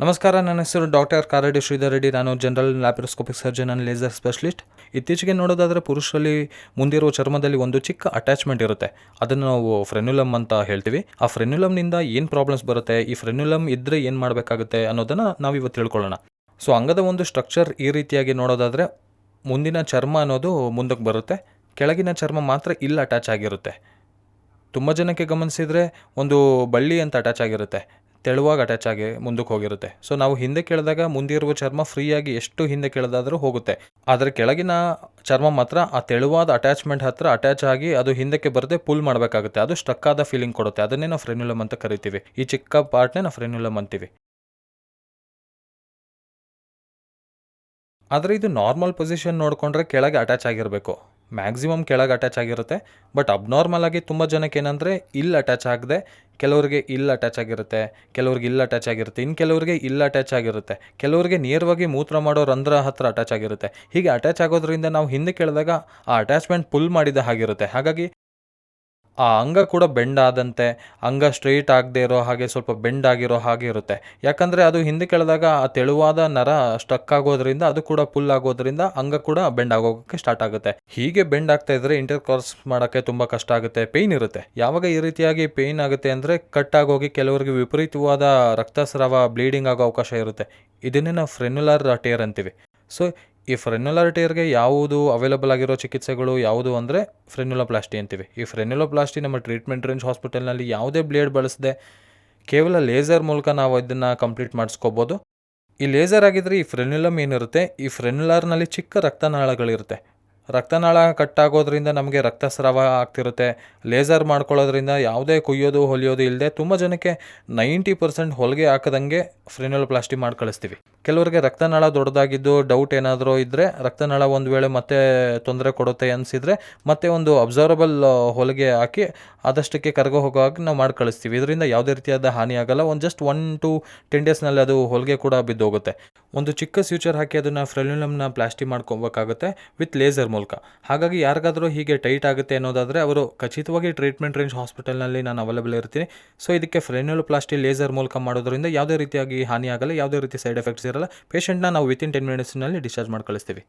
ನಮಸ್ಕಾರ, ನನ್ನ ಹೆಸರು ಡಾಕ್ಟರ್ ಕಾರಡಿ ಶ್ರೀಧರ್ ರೆಡ್ಡಿ. ನಾನು general laparoscopic surgeon and laser specialist. ಇತ್ತೀಚೆಗೆ ನೋಡೋದಾದರೆ ಪುರುಷರಲ್ಲಿ ಮುಂದಿರುವ ಚರ್ಮದಲ್ಲಿ ಒಂದು ಚಿಕ್ಕ ಅಟ್ಯಾಚ್ಮೆಂಟ್ ಇರುತ್ತೆ. ಅದನ್ನು ನಾವು ಫ್ರೆನ್ಯುಲಮ್ ಅಂತ ಹೇಳ್ತೀವಿ. ಆ ಫ್ರೆನ್ಯುಲಮ್ನಿಂದ ಏನು ಪ್ರಾಬ್ಲಮ್ಸ್ ಬರುತ್ತೆ, ಈ ಫ್ರೆನ್ಯುಲಮ್ ಇದ್ದರೆ ಏನು ಮಾಡಬೇಕಾಗುತ್ತೆ ಅನ್ನೋದನ್ನು ನಾವು ಇವತ್ತು ತಿಳ್ಕೊಳ್ಳೋಣ. ಸೊ ಅಂಗದ ಒಂದು ಸ್ಟ್ರಕ್ಚರ್ ಈ ರೀತಿಯಾಗಿ ನೋಡೋದಾದರೆ ಮುಂದಿನ ಚರ್ಮ ಅನ್ನೋದು ಮುಂದಕ್ಕೆ ಬರುತ್ತೆ, ಕೆಳಗಿನ ಚರ್ಮ ಮಾತ್ರ ಇಲ್ಲಿ ಅಟ್ಯಾಚ್ ಆಗಿರುತ್ತೆ. ತುಂಬ ಜನಕ್ಕೆ ಗಮನಿಸಿದರೆ ಒಂದು ಬಳ್ಳಿ ಅಂತ ಅಟ್ಯಾಚ್ ಆಗಿರುತ್ತೆ, ತೆಳುವಾಗಿ ಅಟ್ಯಾಚ್ ಆಗಿ ಮುಂದಕ್ಕೆ ಹೋಗಿರುತ್ತೆ. ಸೊ ನಾವು ಹಿಂದೆ ಕೆಳೆದಾಗ ಮುಂದಿರುವ ಚರ್ಮ ಫ್ರೀಯಾಗಿ ಎಷ್ಟು ಹಿಂದೆ ಕೆಳೆದಾದರೂ ಹೋಗುತ್ತೆ. ಆದರೆ ಕೆಳಗಿನ ಚರ್ಮ ಮಾತ್ರ ಆ ತೆಳುವಾದ ಅಟ್ಯಾಚ್ಮೆಂಟ್ ಹತ್ರ ಅಟ್ಯಾಚ್ ಆಗಿ ಅದು ಹಿಂದಕ್ಕೆ ಬರದೆ ಪುಲ್ ಮಾಡಬೇಕಾಗುತ್ತೆ. ಅದು ಸ್ಟ್ರಕ್ ಆದ ಫೀಲಿಂಗ್ ಕೊಡುತ್ತೆ. ಅದನ್ನೇ ನಾವು ಫ್ರೆನ್ಯುಲಮ್ ಅಂತ ಕರಿತೀವಿ. ಈ ಚಿಕ್ಕ ಪಾರ್ಟ್ನೇ ನಾವು ಫ್ರೆನ್ಯುಲಮ್ ಅಂತೀವಿ. ಆದರೆ ಇದು ನಾರ್ಮಲ್ ಪೊಸಿಷನ್ ನೋಡಿಕೊಂಡ್ರೆ ಕೆಳಗೆ ಅಟ್ಯಾಚ್ ಆಗಿರಬೇಕು. ಮ್ಯಾಕ್ಸಿಮಮ್ ಕೆಳಗೆ ಅಟ್ಯಾಚ್ ಆಗಿರುತ್ತೆ. ಬಟ್ ಅಬ್ನಾರ್ಮಲ್ ಆಗಿ ತುಂಬ ಜನಕ್ಕೆ ಏನಂದರೆ ಇಲ್ಲಿ ಅಟ್ಯಾಚ್ ಆಗದೆ, ಕೆಲವರಿಗೆ ಇಲ್ಲಿ ಅಟ್ಯಾಚ್ ಆಗಿರುತ್ತೆ, ಕೆಲವ್ರಿಗೆ ಇಲ್ಲಿ ಅಟ್ಯಾಚ್ ಆಗಿರುತ್ತೆ, ಇನ್ನು ಕೆಲವರಿಗೆ ಇಲ್ಲಿ ಅಟ್ಯಾಚ್ ಆಗಿರುತ್ತೆ, ಕೆಲವರಿಗೆ ನೇರವಾಗಿ ಮೂತ್ರ ಮಾಡೋ ರಂಧ್ರ ಹತ್ರ ಅಟ್ಯಾಚ್ ಆಗಿರುತ್ತೆ. ಹೀಗೆ ಅಟ್ಯಾಚ್ ಆಗೋದ್ರಿಂದ ನಾವು ಹಿಂದೆ ಕೆಳೆದಾಗ ಆ ಅಟ್ಯಾಚ್ಮೆಂಟ್ ಪುಲ್ ಮಾಡಿದ ಹಾಗಿರುತ್ತೆ. ಹಾಗಾಗಿ ಆ ಅಂಗ ಕೂಡ ಬೆಂಡ್ ಆದಂತೆ, ಅಂಗ ಸ್ಟ್ರೈಟ್ ಆಗದೆ ಇರೋ ಹಾಗೆ ಸ್ವಲ್ಪ ಬೆಂಡ್ ಆಗಿರೋ ಹಾಗೆ ಇರುತ್ತೆ. ಯಾಕಂದರೆ ಅದು ಹಿಂದೆ ಕೆಳೆದಾಗ ಆ ತೆಳುವಾದ ನರ ಸ್ಟ್ರಕ್ ಆಗೋದ್ರಿಂದ ಅದು ಕೂಡ ಪುಲ್ ಆಗೋದ್ರಿಂದ ಅಂಗ ಕೂಡ ಬೆಂಡ್ ಆಗೋಕ್ಕೆ ಸ್ಟಾರ್ಟ್ ಆಗುತ್ತೆ. ಹೀಗೆ ಬೆಂಡ್ ಆಗ್ತಾ ಇದ್ದರೆ ಇಂಟರ್ ಕೋರ್ಸ್ ಮಾಡೋಕ್ಕೆ ತುಂಬ ಕಷ್ಟ ಆಗುತ್ತೆ, ಪೇಯ್ನ್ ಇರುತ್ತೆ. ಯಾವಾಗ ಈ ರೀತಿಯಾಗಿ ಪೇಯ್ನ್ ಆಗುತ್ತೆ ಅಂದರೆ ಕಟ್ ಆಗೋಗಿ ಕೆಲವರಿಗೆ ವಿಪರೀತವಾದ ರಕ್ತಸ್ರಾವ, ಬ್ಲೀಡಿಂಗ್ ಆಗೋ ಅವಕಾಶ ಇರುತ್ತೆ. ಇದನ್ನೇ ನಾವು ಫ್ರೆನ್ಯುಲರ್ ಟೇರ್ ಅಂತೀವಿ. ಸೊ ಈ ಫ್ರೆನ್ಯುಲರ್ ಟೇರ್ಗೆ ಯಾವುದು ಅವೈಲಬಲ್ ಆಗಿರೋ ಚಿಕಿತ್ಸೆಗಳು ಯಾವುದು ಅಂದರೆ ಫ್ರೆನ್ಯುಲೋಪ್ಲಾಸ್ಟಿ ಅಂತೀವಿ. ಈ ಫ್ರೆನ್ಯುಲೋಪ್ಲಾಸ್ಟಿ ನಮ್ಮ ಟ್ರೀಟ್ಮೆಂಟ್ ರೇಂಜ್ ಹಾಸ್ಪಿಟಲ್ನಲ್ಲಿ ಯಾವುದೇ ಬ್ಲೇಡ್ ಬಳಸದೆ ಕೇವಲ ಲೇಸರ್ ಮೂಲಕ ನಾವು ಇದನ್ನು ಕಂಪ್ಲೀಟ್ ಮಾಡಿಸ್ಕೋಬೋದು. ಈ ಲೇಸರ್ ಆಗಿದ್ದರೆ ಈ ಫ್ರೆನ್ಯುಲಮ್ ಏನಿರುತ್ತೆ, ಈ ಫ್ರೆನ್ಯುಲರ್ನಲ್ಲಿ ಚಿಕ್ಕ ರಕ್ತನಾಳಗಳಿರುತ್ತೆ. ರಕ್ತನಾಳ ಕಟ್ಟಾಗೋದ್ರಿಂದ ನಮಗೆ ರಕ್ತಸ್ರಾವ ಆಗ್ತಿರುತ್ತೆ. ಲೇಸರ್ ಮಾಡ್ಕೊಳ್ಳೋದ್ರಿಂದ ಯಾವುದೇ ಕುಯ್ಯೋದು ಹೊಲಿಯೋದು ಇಲ್ಲದೆ ತುಂಬ ಜನಕ್ಕೆ 90% ಹೊಲಿಗೆ ಹಾಕದಂಗೆ ಫ್ರೆನ್ಯುಲೋಪ್ಲಾಸ್ಟಿ ಮಾಡಿ ಕಳಿಸ್ತೀವಿ. ಕೆಲವರಿಗೆ ರಕ್ತನಾಳ ದೊಡ್ಡದಾಗಿದ್ದು ಡೌಟ್ ಏನಾದರೂ ಇದ್ದರೆ, ರಕ್ತನಾಳ ಒಂದು ವೇಳೆ ಮತ್ತೆ ತೊಂದರೆ ಕೊಡುತ್ತೆ ಅನಿಸಿದರೆ ಮತ್ತೆ ಒಂದು ಅಬ್ಸರ್ವಬಲ್ ಹೊಲಿಗೆ ಹಾಕಿ ಆದಷ್ಟಕ್ಕೆ ಕರಗೋ ಹೋಗೋ ಹಾಗೆ ನಾವು ಮಾಡಿ ಕಳಿಸ್ತೀವಿ. ಇದರಿಂದ ಯಾವುದೇ ರೀತಿಯಾದ ಹಾನಿ ಆಗಲ್ಲ. ಒಂದು ಜಸ್ಟ್ 1 to 10 ಡೇಸ್ನಲ್ಲಿ ಅದು ಹೊಲಿಗೆ ಕೂಡ ಬಿದ್ದೋಗುತ್ತೆ. ಒಂದು ಚಿಕ್ಕ ಸ್ಯೂಚರ್ ಹಾಕಿ ಅದನ್ನು ಫ್ರೆನ್ಯುಲಮ್ನ ಪ್ಲಾಸ್ಟಿ ಮಾಡ್ಕೋಬೇಕಾಗುತ್ತೆ ವಿತ್ ಲೇಸರ್ ಮೂಲಕ. ಹಾಗಾಗಿ ಯಾರಿಗಾದರೂ ಹೀಗೆ ಟೈಟ್ ಆಗುತ್ತೆ ಅನ್ನೋದಾದರೆ ಅವರು ಖಚಿತವಾಗಿ ಟ್ರೀಟ್ಮೆಂಟ್ ರೇಂಜ್ ಹಾಸ್ಪಿಟಲ್ನಲ್ಲಿ ನಾನು ಅವೈಲೇಬಲ್ ಇರ್ತೀನಿ. ಸೊ ಇದಕ್ಕೆ ಫ್ರೆನ್ಯುಲೋಪ್ಲಾಸ್ಟಿ ಲೇಸರ್ ಮೂಲಕ ಮಾಡೋದ್ರಿಂದ ಯಾವುದೇ ರೀತಿಯಾಗಿ ಹಾನಿ ಆಗಲ್ಲ, ಯಾವುದೇ ರೀತಿ ಸೈಡ್ ಎಫೆಕ್ಟ್ಸ್ ಇರಲ್ಲ. ಪೇಷಂಟ್ನ ನಾವು ವಿತಿನ್ 10 ಮಿನಿಟ್ಸ್ನಲ್ಲಿ ಡಿಸ್ಚಾರ್ಜ್ ಮಾಡಿ ಕಳಿಸ್ತೀವಿ.